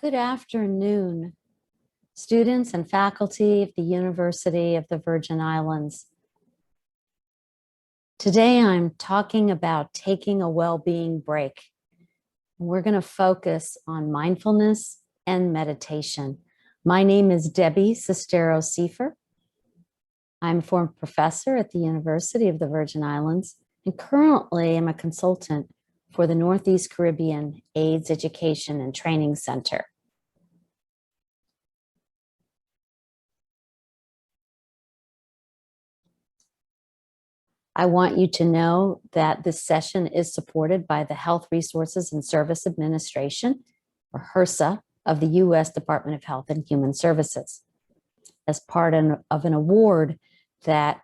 Good afternoon, students and faculty of the University of the Virgin Islands. Today I'm talking about taking a well-being break. We're going to focus on mindfulness and meditation. My name is Debbie Castro. I'm a former professor at the University of the Virgin Islands and currently am a consultant for the Northeast Caribbean AIDS Education and Training Center. I want you to know that this session is supported by the Health Resources and Service Administration, or HRSA, of the U.S. Department of Health and Human Services, as part of an award that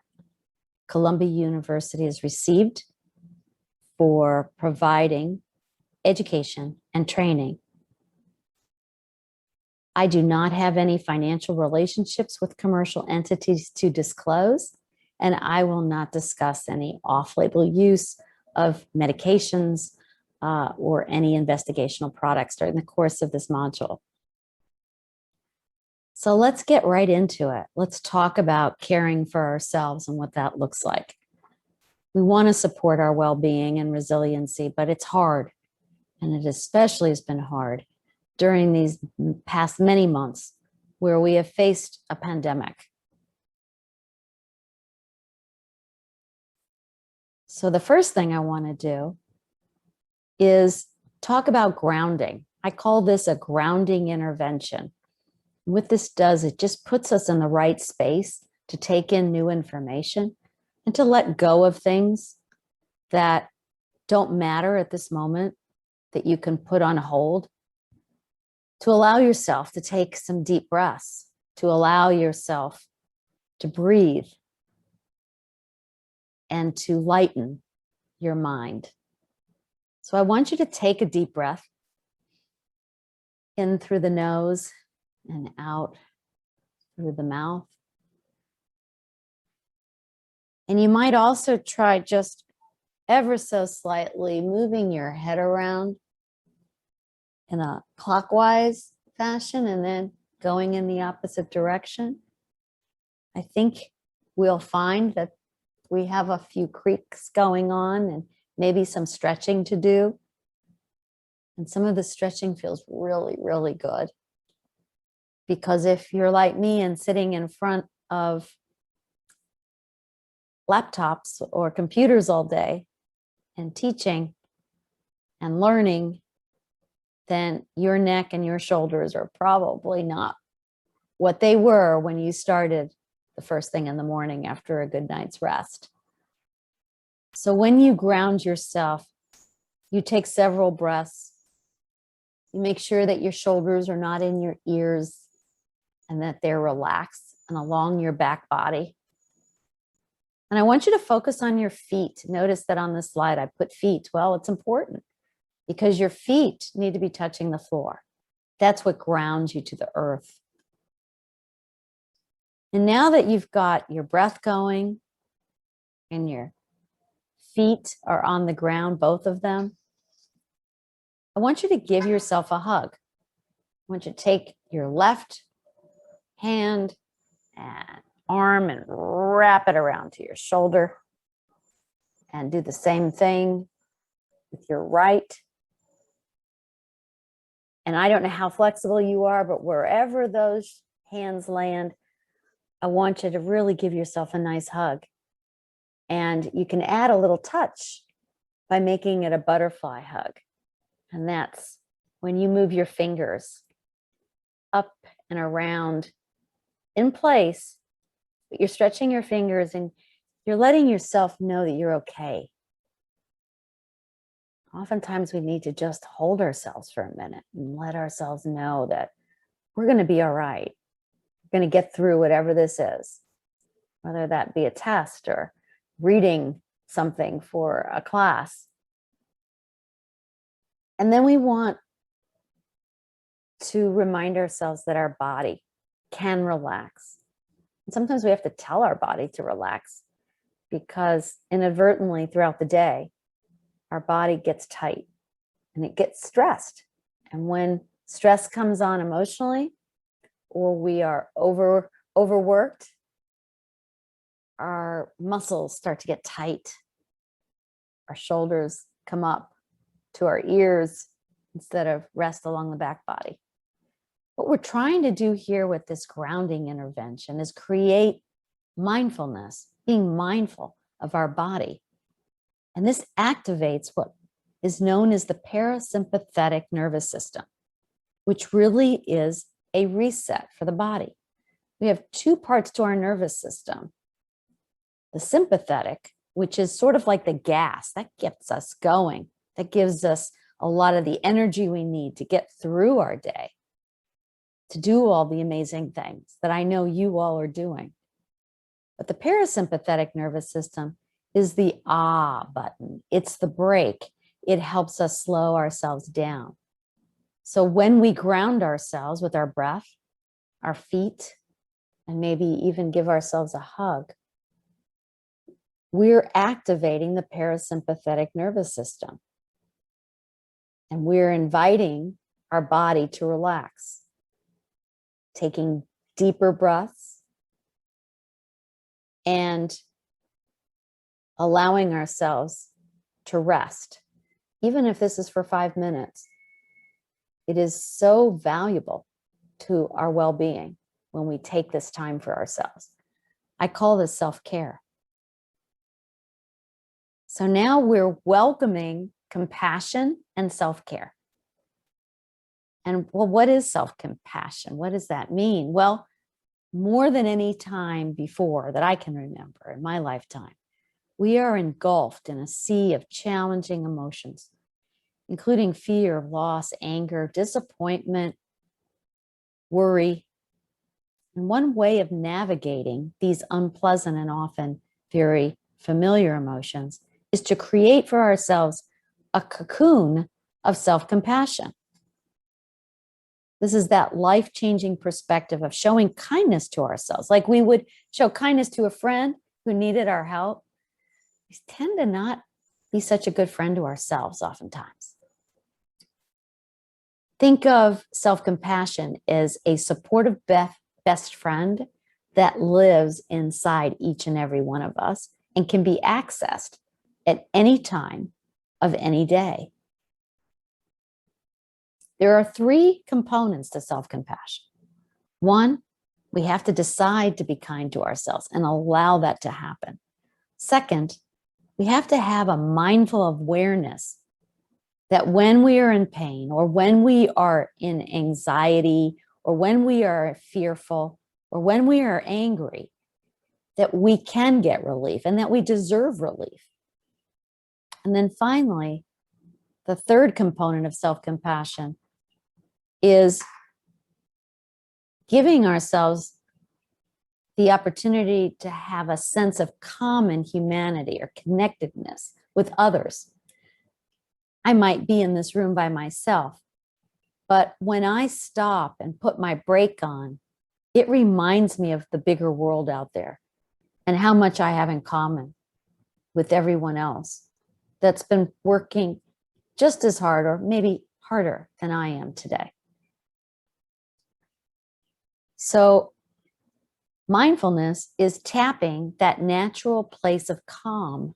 Columbia University has received for providing education and training. I do not have any financial relationships with commercial entities to disclose, and I will not discuss any off-label use of medications or any investigational products during the course of this module. So let's get right into it. Let's talk about caring for ourselves and what that looks like. We want to support our well-being and resiliency, but it's hard, and it especially has been hard during these past many months where we have faced a pandemic. So the first thing I want to do is talk about grounding. I call this a grounding intervention. What this does, it just puts us in the right space to take in new information and to let go of things that don't matter at this moment, that you can put on hold, to allow yourself to take some deep breaths, to allow yourself to breathe, and to lighten your mind. So I want you to take a deep breath in through the nose and out through the mouth. And you might also try just ever so slightly moving your head around in a clockwise fashion and then going in the opposite direction. I think we'll find that we have a few creaks going on and maybe some stretching to do. And some of the stretching feels really, really good. Because if you're like me and sitting in front of laptops or computers all day and teaching and learning, then your neck and your shoulders are probably not what they were when you started the first thing in the morning after a good night's rest. So when you ground yourself, you take several breaths. You make sure that your shoulders are not in your ears and that they're relaxed and along your back body. And I want you to focus on your feet. Notice that on this slide, I put feet. Well, it's important because your feet need to be touching the floor. That's what grounds you to the earth. And now that you've got your breath going and your feet are on the ground, both of them, I want you to give yourself a hug. I want you to take your left hand and arm and wrap it around to your shoulder and do the same thing with your right. And I don't know how flexible you are, but wherever those hands land, I want you to really give yourself a nice hug. And you can add a little touch by making it a butterfly hug. And that's when you move your fingers up and around in place, but you're stretching your fingers and you're letting yourself know that you're okay. Oftentimes we need to just hold ourselves for a minute and let ourselves know that we're going to be all right. We're going to get through whatever this is, whether that be a test or reading something for a class. And then we want to remind ourselves that our body can relax. And sometimes we have to tell our body to relax because inadvertently throughout the day, our body gets tight and it gets stressed. And when stress comes on emotionally, or we are overworked, our muscles start to get tight. Our shoulders come up to our ears instead of rest along the back body. What we're trying to do here with this grounding intervention is create mindfulness, being mindful of our body. And this activates what is known as the parasympathetic nervous system, which really is a reset for the body. We have two parts to our nervous system. The sympathetic, which is sort of like the gas that gets us going, that gives us a lot of the energy we need to get through our day, to do all the amazing things that I know you all are doing. But the parasympathetic nervous system is the button. It's the brake. It helps us slow ourselves down. So when we ground ourselves with our breath, our feet, and maybe even give ourselves a hug, we're activating the parasympathetic nervous system. And we're inviting our body to relax, taking deeper breaths and allowing ourselves to rest. Even if this is for 5 minutes, it is so valuable to our well-being when we take this time for ourselves. I call this self-care. So now we're welcoming compassion and self-care. And well, what is self-compassion? What does that mean? Well, more than any time before that I can remember in my lifetime, we are engulfed in a sea of challenging emotions, including fear, loss, anger, disappointment, worry. And one way of navigating these unpleasant and often very familiar emotions is to create for ourselves a cocoon of self-compassion. This is that life-changing perspective of showing kindness to ourselves, like we would show kindness to a friend who needed our help. We tend to not be such a good friend to ourselves oftentimes. Think of self-compassion as a supportive best friend that lives inside each and every one of us and can be accessed at any time of any day. There are 3 components to self-compassion. 1, we have to decide to be kind to ourselves and allow that to happen. 2nd, we have to have a mindful awareness that when we are in pain or when we are in anxiety or when we are fearful or when we are angry, that we can get relief and that we deserve relief. And then finally, the 3rd component of self-compassion is giving ourselves the opportunity to have a sense of common humanity or connectedness with others. I might be in this room by myself, but when I stop and put my brake on, it reminds me of the bigger world out there and how much I have in common with everyone else that's been working just as hard or maybe harder than I am today. So mindfulness is tapping that natural place of calm.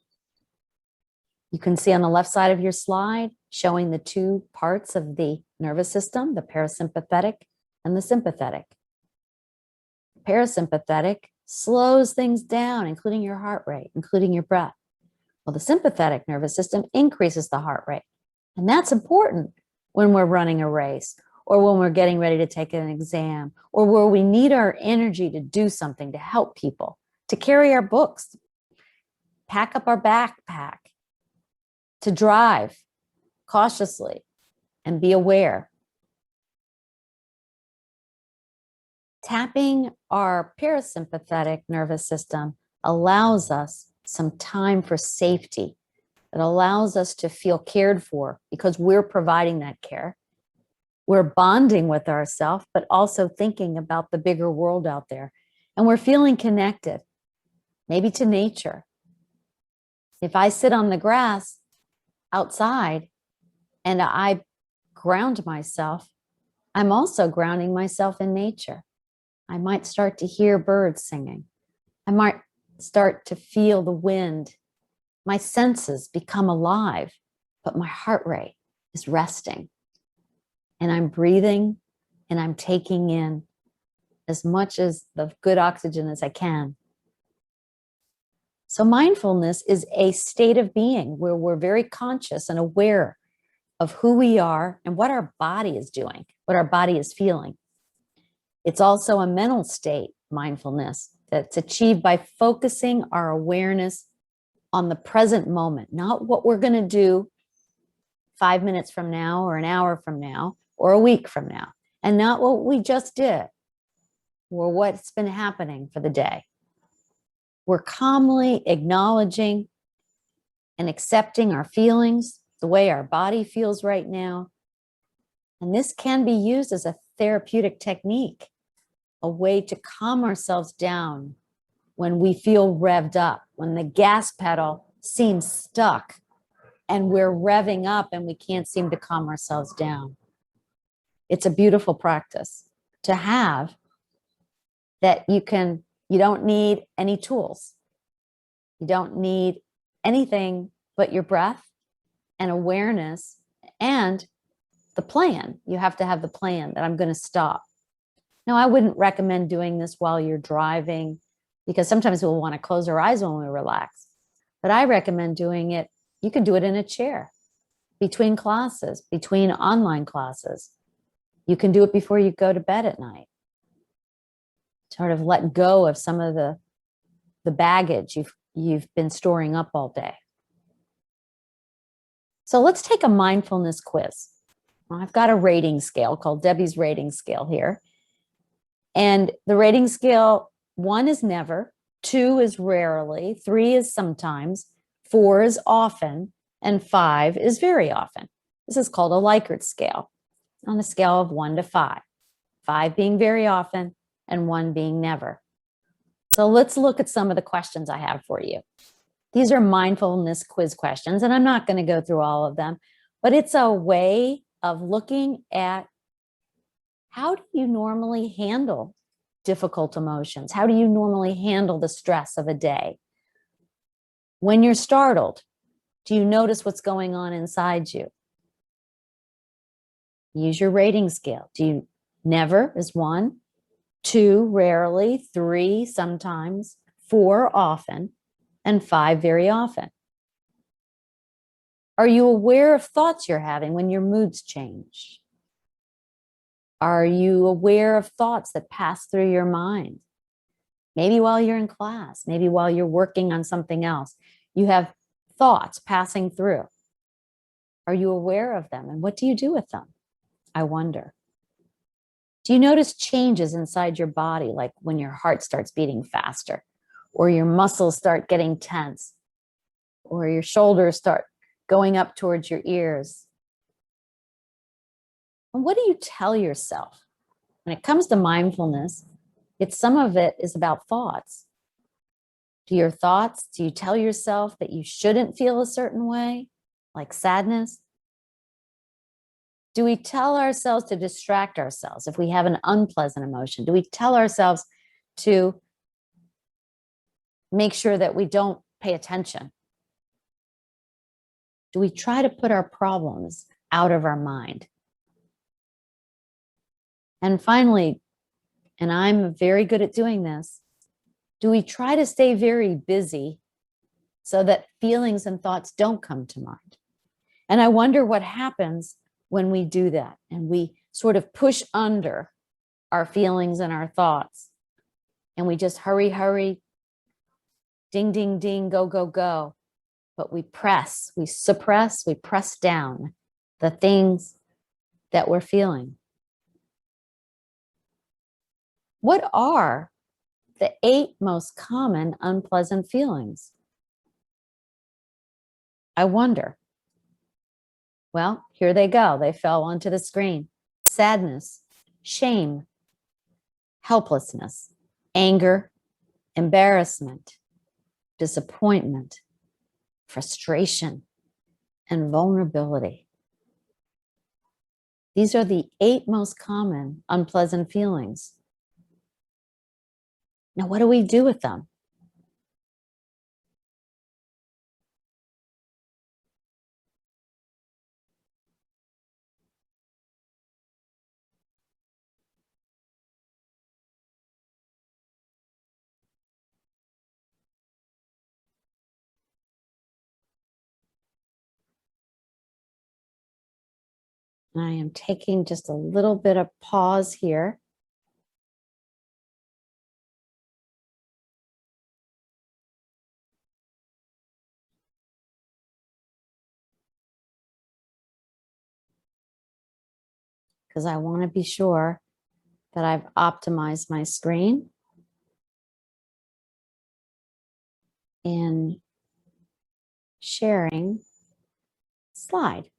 You can see on the left side of your slide, showing the 2 parts of the nervous system, the parasympathetic and the sympathetic. Parasympathetic slows things down, including your heart rate, including your breath. Well, the sympathetic nervous system increases the heart rate. And that's important when we're running a race or when we're getting ready to take an exam or where we need our energy to do something, to help people, to carry our books, pack up our backpack, to drive cautiously and be aware. Tapping our parasympathetic nervous system allows us some time for safety. It allows us to feel cared for because we're providing that care. We're bonding with ourselves, but also thinking about the bigger world out there. And we're feeling connected, maybe to nature. If I sit on the grass outside and I ground myself, I'm also grounding myself in nature. I might start to hear birds singing. I might start to feel the wind. My senses become alive, but my heart rate is resting. And I'm breathing and I'm taking in as much as the good oxygen as I can. So mindfulness is a state of being where we're very conscious and aware of who we are and what our body is doing, what our body is feeling. It's also a mental state, mindfulness, that's achieved by focusing our awareness on the present moment, not what we're going to do 5 minutes from now or an hour from now or a week from now, and not what we just did or what's been happening for the day. We're calmly acknowledging and accepting our feelings, the way our body feels right now. And this can be used as a therapeutic technique, a way to calm ourselves down when we feel revved up, when the gas pedal seems stuck and we're revving up and we can't seem to calm ourselves down. It's a beautiful practice to have that you don't need any tools. You don't need anything but your breath and awareness and the plan. You have to have the plan that I'm going to stop. Now, I wouldn't recommend doing this while you're driving because sometimes we'll want to close our eyes when we relax. But I recommend doing it. You can do it in a chair, between classes, between online classes. You can do it before you go to bed at night. Sort of let go of some of the baggage you've been storing up all day. So let's take a mindfulness quiz. I've got a rating scale called Debbie's rating scale here. And the rating scale, 1 is never, 2 is rarely, 3 is sometimes, 4 is often, and 5 is very often. This is called a Likert scale on a scale of 1 to 5, 5 being very often and 1 being never. So let's look at some of the questions I have for you. These are mindfulness quiz questions, and I'm not going to go through all of them, but it's a way of looking at how do you normally handle difficult emotions? How do you normally handle the stress of a day? When you're startled, do you notice what's going on inside you? Use your rating scale. Do you never is 1, 2 rarely, 3 sometimes, 4 often, and 5 very often? Are you aware of thoughts you're having when your moods change? Are you aware of thoughts that pass through your mind? Maybe while you're in class, maybe while you're working on something else, you have thoughts passing through. Are you aware of them? And what do you do with them? I wonder. Do you notice changes inside your body, like when your heart starts beating faster, or your muscles start getting tense, or your shoulders start going up towards your ears? And what do you tell yourself? When it comes to mindfulness, some of it is about thoughts. Do you tell yourself that you shouldn't feel a certain way, like sadness? Do we tell ourselves to distract ourselves if we have an unpleasant emotion? Do we tell ourselves to make sure that we don't pay attention? Do we try to put our problems out of our mind? And finally, and I'm very good at doing this, do we try to stay very busy so that feelings and thoughts don't come to mind? And I wonder what happens when we do that and we sort of push under our feelings and our thoughts and we just hurry, ding, ding, ding, go, go, go. But we suppress, we press down the things that we're feeling. What are the 8 most common unpleasant feelings? I wonder. Well, here they go. They fell onto the screen. Sadness, shame, helplessness, anger, embarrassment, disappointment, frustration, and vulnerability. These are the 8 most common unpleasant feelings. Now, what do we do with them? I am taking just a little bit of pause here. Because I want to be sure that I've optimized my screen in sharing slide.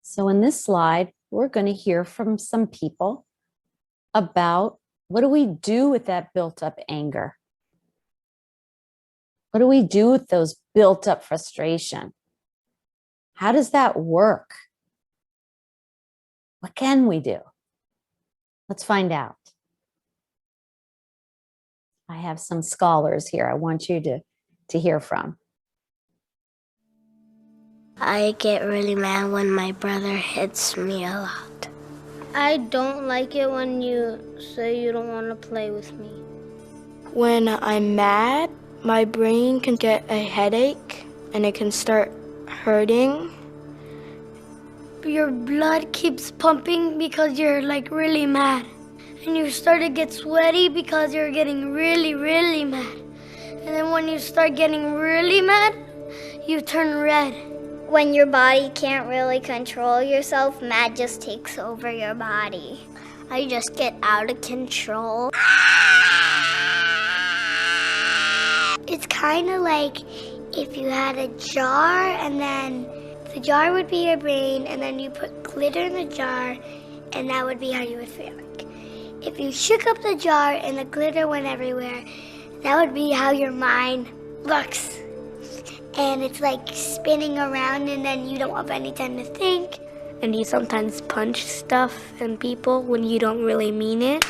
So in this slide, we're going to hear from some people about what do we do with that built up anger? What do we do with those built up frustration? How does that work? What can we do? Let's find out. I have some scholars here I want you to hear from. I get really mad when my brother hits me a lot. I don't like it when you say you don't want to play with me. When I'm mad, my brain can get a headache and it can start hurting. Your blood keeps pumping because you're like really mad. And you start to get sweaty because you're getting really, really mad. And then when you start getting really mad, you turn red. When your body can't really control yourself, mad just takes over your body. I just get out of control. It's kind of like if you had a jar and then the jar would be your brain and then you put glitter in the jar and that would be how you would feel like. If you shook up the jar and the glitter went everywhere, that would be how your mind looks. And it's like spinning around and then you don't have any time to think. And you sometimes punch stuff and people when you don't really mean it.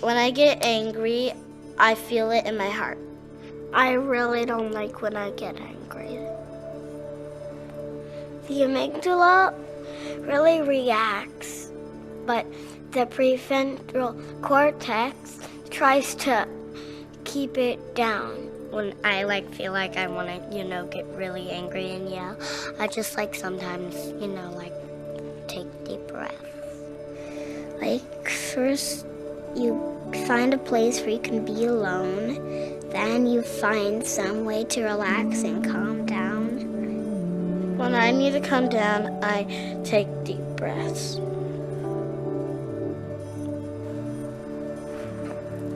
When I get angry, I feel it in my heart. I really don't like when I get angry. The amygdala really reacts, but the prefrontal cortex tries to keep it down. When I feel like I want to, get really angry and yell, I just sometimes, take deep breaths. First you find a place where you can be alone, then you find some way to relax and calm down. When I need to calm down, I take deep breaths.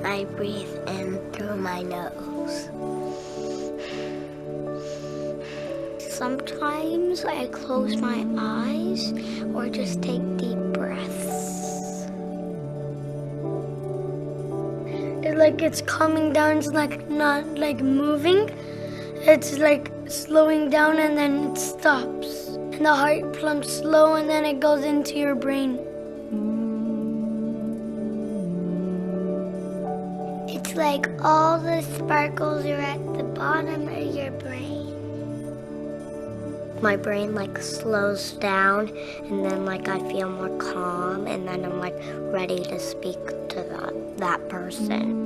I breathe in through my nose. Sometimes I close my eyes or just take deep breaths. It's coming down, it's not moving. It's slowing down and then it stops. And the heart pumps slow and then it goes into your brain. It's like all the sparkles are at the bottom of your brain. My brain slows down and then I feel more calm and then I'm ready to speak to that person.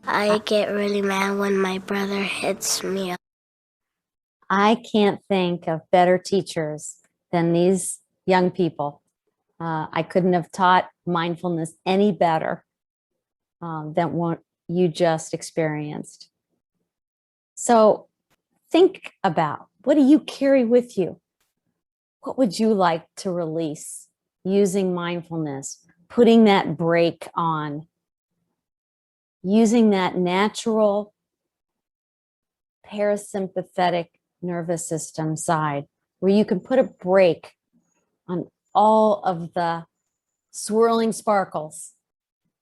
I get really mad when my brother hits me. I can't think of better teachers than these young people. I couldn't have taught mindfulness any better than what you just experienced. So think about, what do you carry with you? What would you like to release using mindfulness, putting that brake on, using that natural parasympathetic nervous system side where you can put a brake on all of the swirling sparkles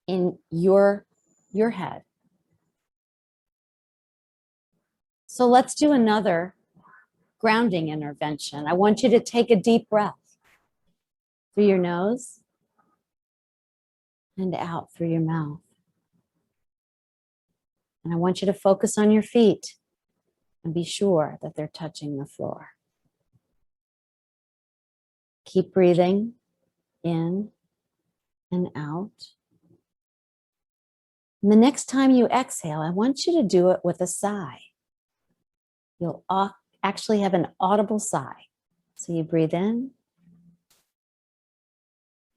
in your head. So let's do another grounding intervention. I want you to take a deep breath through your nose and out through your mouth. And I want you to focus on your feet and be sure that they're touching the floor. Keep breathing in and out. And the next time you exhale, I want you to do it with a sigh. You'll actually have an audible sigh. So you breathe in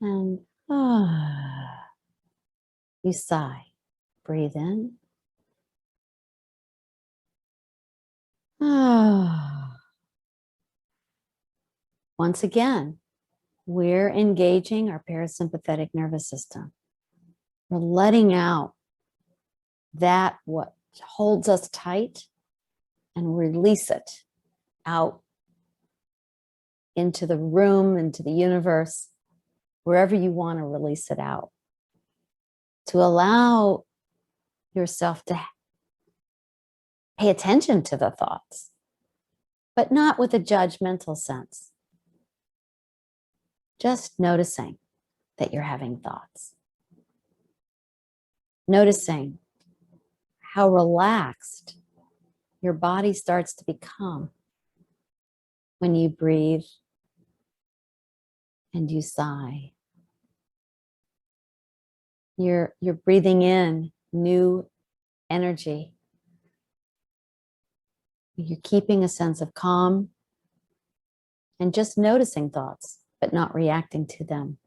and you sigh. Breathe in. Once again, we're engaging our parasympathetic nervous system. We're letting out that what holds us tight and release it out into the room, into the universe, wherever you want to release it out. To allow yourself to pay attention to the thoughts, but not with a judgmental sense. Just noticing that you're having thoughts. Noticing how relaxed your body starts to become when you breathe and you sigh. You're breathing in new energy. You're keeping a sense of calm and just noticing thoughts, but not reacting to them.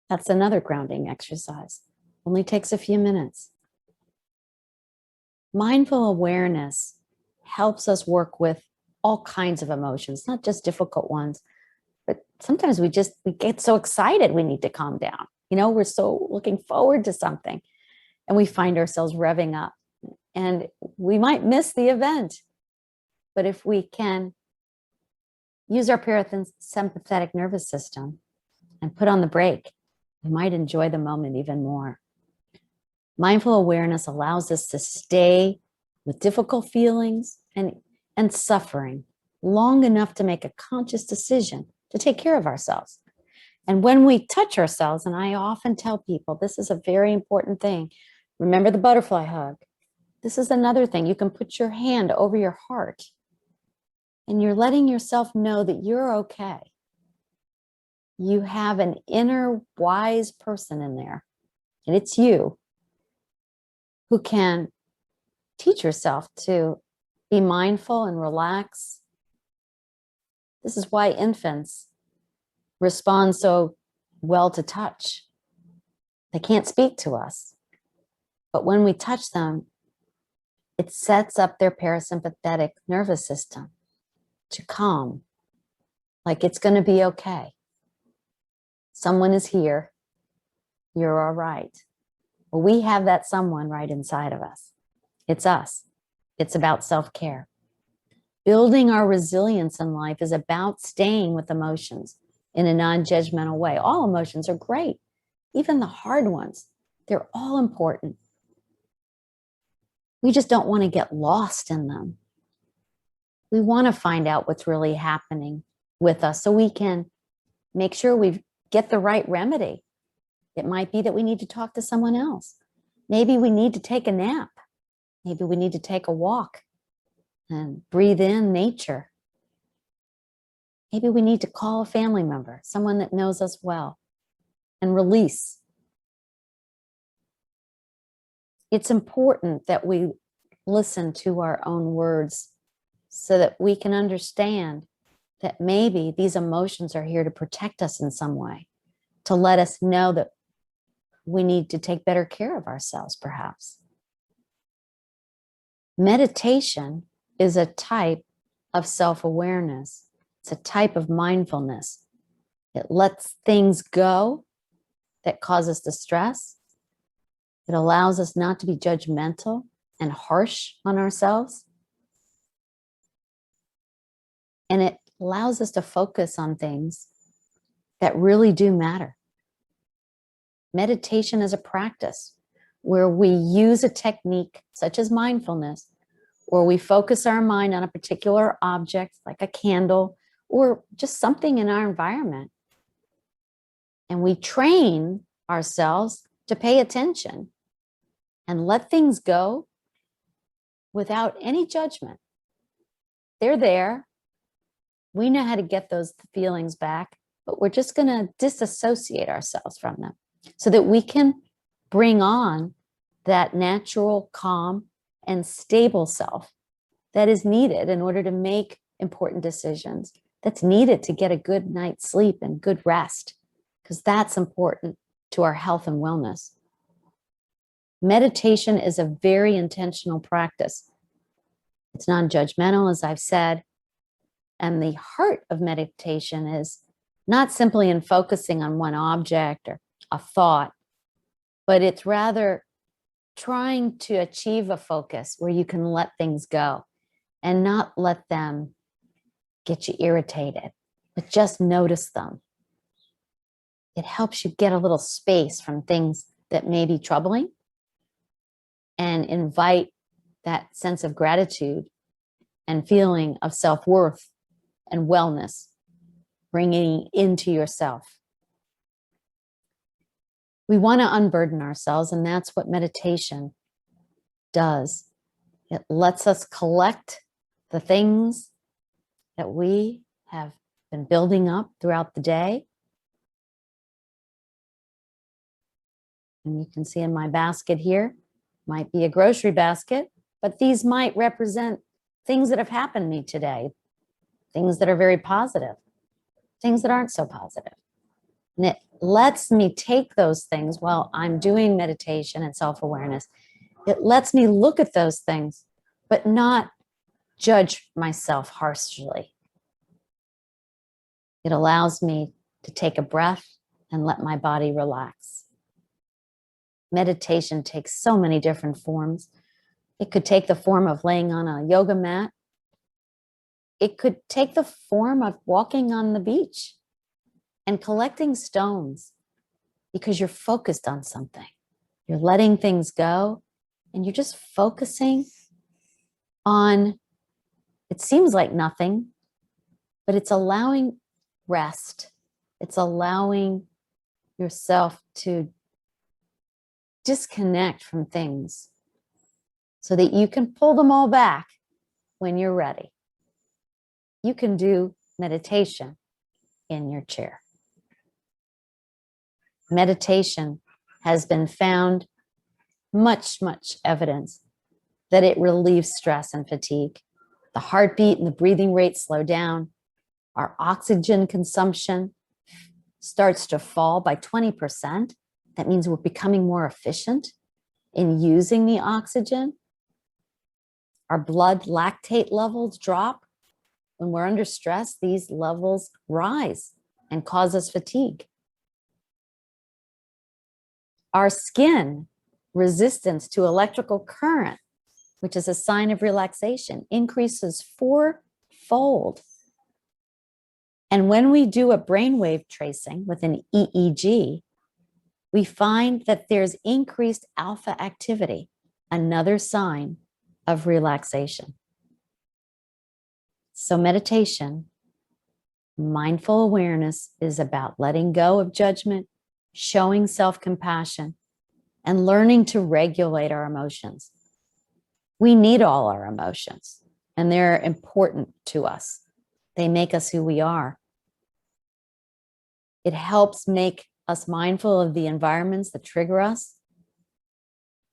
That's another grounding exercise. Only takes a few minutes. Mindful awareness helps us work with all kinds of emotions, not just difficult ones, but sometimes we get so excited we need to calm down. You know, we're so looking forward to something and we find ourselves revving up and we might miss the event. But if we can use our parasympathetic nervous system and put on the brake, we might enjoy the moment even more. Mindful awareness allows us to stay with difficult feelings and suffering long enough to make a conscious decision to take care of ourselves. And when we touch ourselves, and I often tell people, this is a very important thing. Remember the butterfly hug. This is another thing. You can put your hand over your heart and you're letting yourself know that you're okay. You have an inner wise person in there, and it's you who can teach yourself to be mindful and relax. This is why infants respond so well to touch. They can't speak to us, but when we touch them, it sets up their parasympathetic nervous system to calm, like it's going to be okay. Someone is here. You're all right. Well, we have that someone right inside of us. It's us. It's about self-care. Building our resilience in life is about staying with emotions in a non-judgmental way. All emotions are great, even the hard ones. They're all important. We just don't want to get lost in them. We want to find out what's really happening with us so we can make sure we get the right remedy. It might be that we need to talk to someone else. Maybe we need to take a nap. Maybe we need to take a walk and breathe in nature. Maybe we need to call a family member, someone that knows us well, and release. It's important that we listen to our own words so that we can understand that maybe these emotions are here to protect us in some way, to let us know that we need to take better care of ourselves, perhaps. Meditation is a type of self-awareness. It's a type of mindfulness. It lets things go that cause us distress. It allows us not to be judgmental and harsh on ourselves. And it allows us to focus on things that really do matter. Meditation is a practice where we use a technique such as mindfulness, where we focus our mind on a particular object, like a candle, or just something in our environment. And we train ourselves to pay attention and let things go without any judgment. They're there. We know how to get those feelings back, but we're just going to disassociate ourselves from them so that we can bring on that natural, calm, and stable self that is needed in order to make important decisions, that's needed to get a good night's sleep and good rest, because that's important to our health and wellness. Meditation is a very intentional practice. It's non-judgmental, as I've said. And the heart of meditation is not simply in focusing on one object or a thought, but it's rather trying to achieve a focus where you can let things go and not let them get you irritated, but just notice them. It helps you get a little space from things that may be troubling and invite that sense of gratitude and feeling of self-worth and wellness, bringing into yourself. We want to unburden ourselves, and that's what meditation does. It lets us collect the things that we have been building up throughout the day. And you can see in my basket here, might be a grocery basket, but these might represent things that have happened to me today, things that are very positive, things that aren't so positive. And it lets me take those things while I'm doing meditation and self-awareness. It lets me look at those things, but not judge myself harshly. It allows me to take a breath and let my body relax. Meditation takes so many different forms. It could take the form of laying on a yoga mat. It could take the form of walking on the beach and collecting stones because you're focused on something. You're letting things go and you're just focusing on, it seems like nothing, but it's allowing rest. It's allowing yourself to disconnect from things so that you can pull them all back when you're ready. You can do meditation in your chair. Meditation has been found, much evidence that it relieves stress and fatigue. The heartbeat and the breathing rate slow down. Our oxygen consumption starts to fall by 20%. That means we're becoming more efficient in using the oxygen. Our blood lactate levels drop. When we're under stress, these levels rise and cause us fatigue. Our skin resistance to electrical current, which is a sign of relaxation, increases 4-fold. And when we do a brainwave tracing with an EEG, we find that there's increased alpha activity, another sign of relaxation. So meditation, mindful awareness, is about letting go of judgment, showing self-compassion, and learning to regulate our emotions. We need all our emotions, and they're important to us. They make us who we are. It helps make us mindful of the environments that trigger us.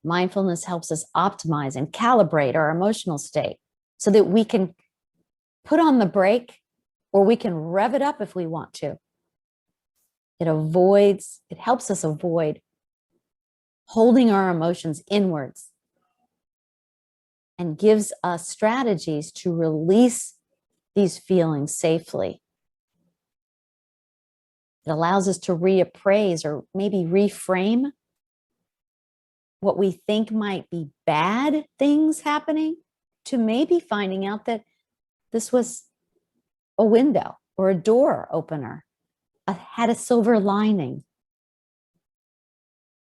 Mindfulness helps us optimize and calibrate our emotional state so that we can put on the brake or we can rev it up if we want to. It helps us avoid holding our emotions inwards and gives us strategies to release these feelings safely. It allows us to reappraise or maybe reframe what we think might be bad things happening to maybe finding out that this was a window or a door opener, had a silver lining.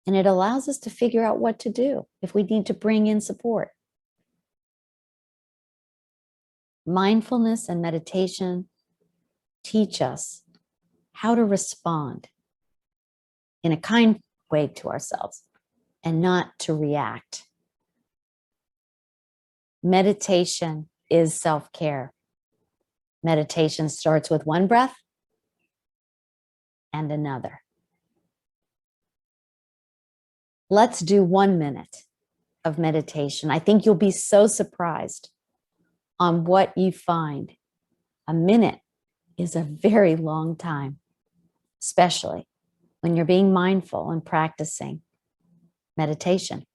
And it allows us to figure out what to do if we need to bring in support. Mindfulness and meditation teach us how to respond in a kind way to ourselves and not to react. Meditation is self-care. Meditation starts with one breath and another. Let's do 1 minute of meditation. I think you'll be so surprised on what you find. A minute is a very long time, especially when you're being mindful and practicing meditation.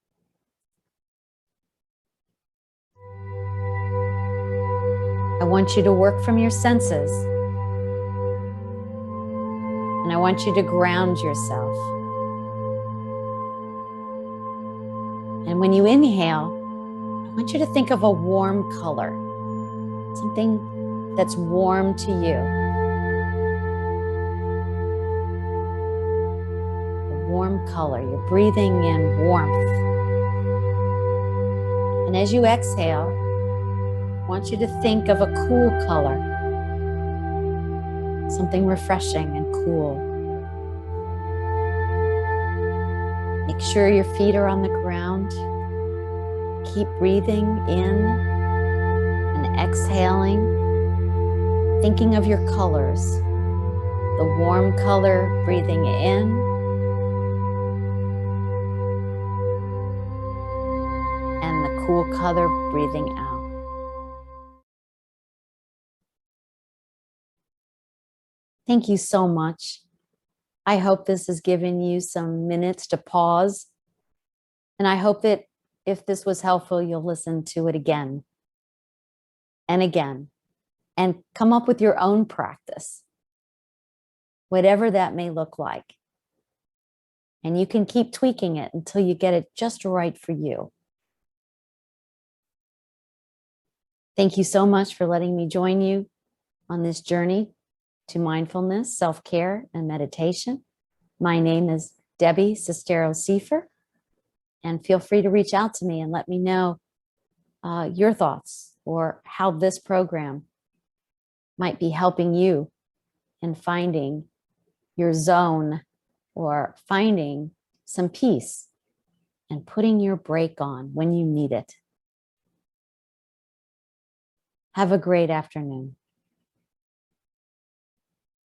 I want you to work from your senses, and I want you to ground yourself. And when you inhale, I want you to think of a warm color, something that's warm to you. A warm color. You're breathing in warmth. And as you exhale, I want you to think of a cool color, something refreshing and cool. Make sure your feet are on the ground. Keep breathing in and exhaling, thinking of your colors. The warm color breathing in, and the cool color breathing out. Thank you so much. I hope this has given you some minutes to pause. And I hope that if this was helpful, you'll listen to it again and again and come up with your own practice, whatever that may look like. And you can keep tweaking it until you get it just right for you. Thank you so much for letting me join you on this journey to mindfulness, self-care, and meditation. My name is Debbie Castro, and feel free to reach out to me and let me know your thoughts or how this program might be helping you in finding your zone or finding some peace and putting your brake on when you need it. Have a great afternoon.